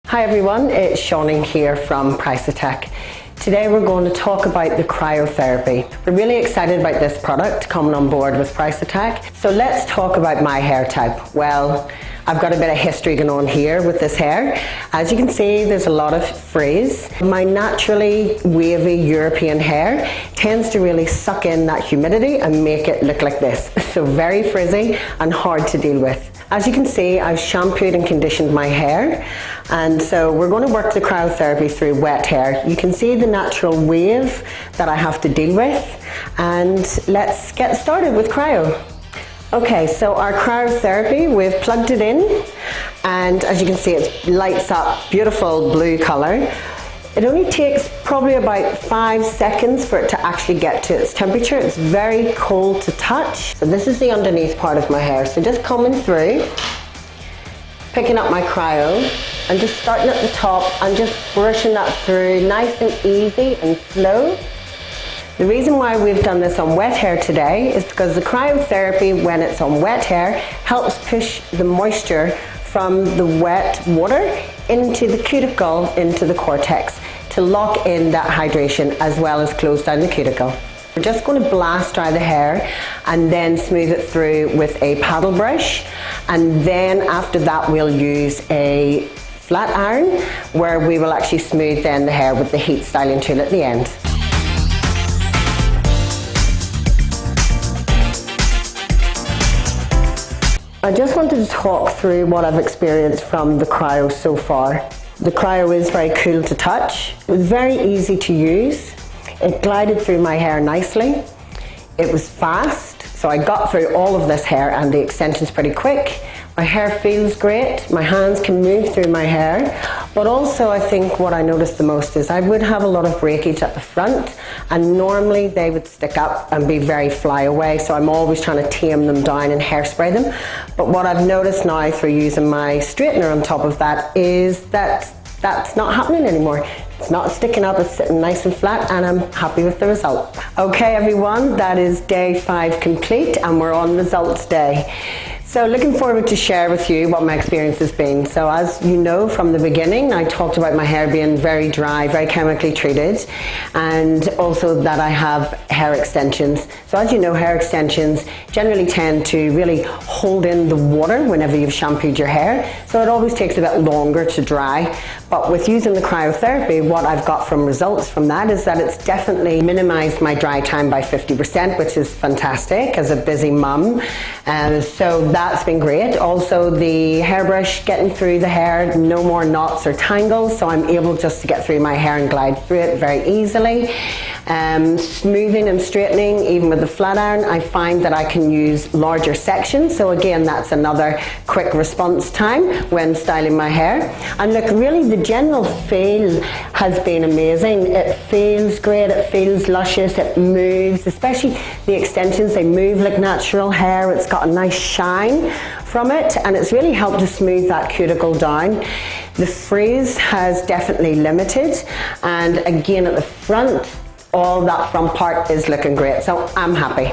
Hi everyone, it's Shawnee here from Price-A-Tech. Today we're going to talk about the cryotherapy. We're really excited about this product coming on board with Price-A-Tech. So let's talk about my hair type. Well, I've got a bit of history going on here with this hair. As you can see, there's a lot of frizz. My naturally wavy European hair tends to really suck in that humidity and make it look like this. So very frizzy and hard to deal with. As you can see, I've shampooed and conditioned my hair, and so we're going to work the cryotherapy through wet hair. You can see the natural wave that I have to deal with, and let's get started with cryo. Okay, so our cryotherapy, we've plugged it in, and as you can see, it lights up beautiful blue color. It only takes probably about 5 seconds for it to actually get to its temperature. It's very cold to touch. So this is the underneath part of my hair. So just coming through, picking up my cryo, and just starting at the top and just brushing that through nice and easy and slow. The reason why we've done this on wet hair today is because the cryotherapy, when it's on wet hair, helps push the moisture from the wet water into the cuticle, into the cortex, to lock in that hydration as well as close down the cuticle. We're just going to blast dry the hair and then smooth it through with a paddle brush, and then after that we'll use a flat iron where we will actually smooth then the hair with the heat styling tool at the end. I just wanted to talk through what I've experienced from the cryo so far. The cryo is very cool to touch. It was very easy to use. It glided through my hair nicely. It was fast, so I got through all of this hair and the extensions pretty quick. My hair feels great. My hands can move through my hair. But also I think what I noticed the most is I would have a lot of breakage at the front, and normally they would stick up and be very flyaway, so I'm always trying to tame them down and hairspray them. But what I've noticed now through using my straightener on top of that is that that's not happening anymore. It's not sticking up, it's sitting nice and flat, and I'm happy with the result. Okay everyone, that is day 5 complete and we're on results day. So looking forward to share with you what my experience has been. So as you know from the beginning, I talked about my hair being very dry, very chemically treated, and also that I have hair extensions. So as you know, hair extensions generally tend to really hold in the water whenever you've shampooed your hair. So it always takes a bit longer to dry. But with using the cryotherapy, what I've got from results from that is that it's definitely minimized my dry time by 50%, which is fantastic as a busy mum. So that's been great. Also the hairbrush getting through the hair, no more knots or tangles, so I'm able just to get through my hair and glide through it very easily. Smoothing and straightening, even with the flat iron, I find that I can use larger sections. So again, that's another quick response time when styling my hair. And look, really the general feel has been amazing. It feels great, it feels luscious, it moves, especially the extensions, they move like natural hair. It's got a nice shine from it, and it's really helped to smooth that cuticle down. The frizz has definitely limited, and again at the front, all that front part is looking great, so I'm happy.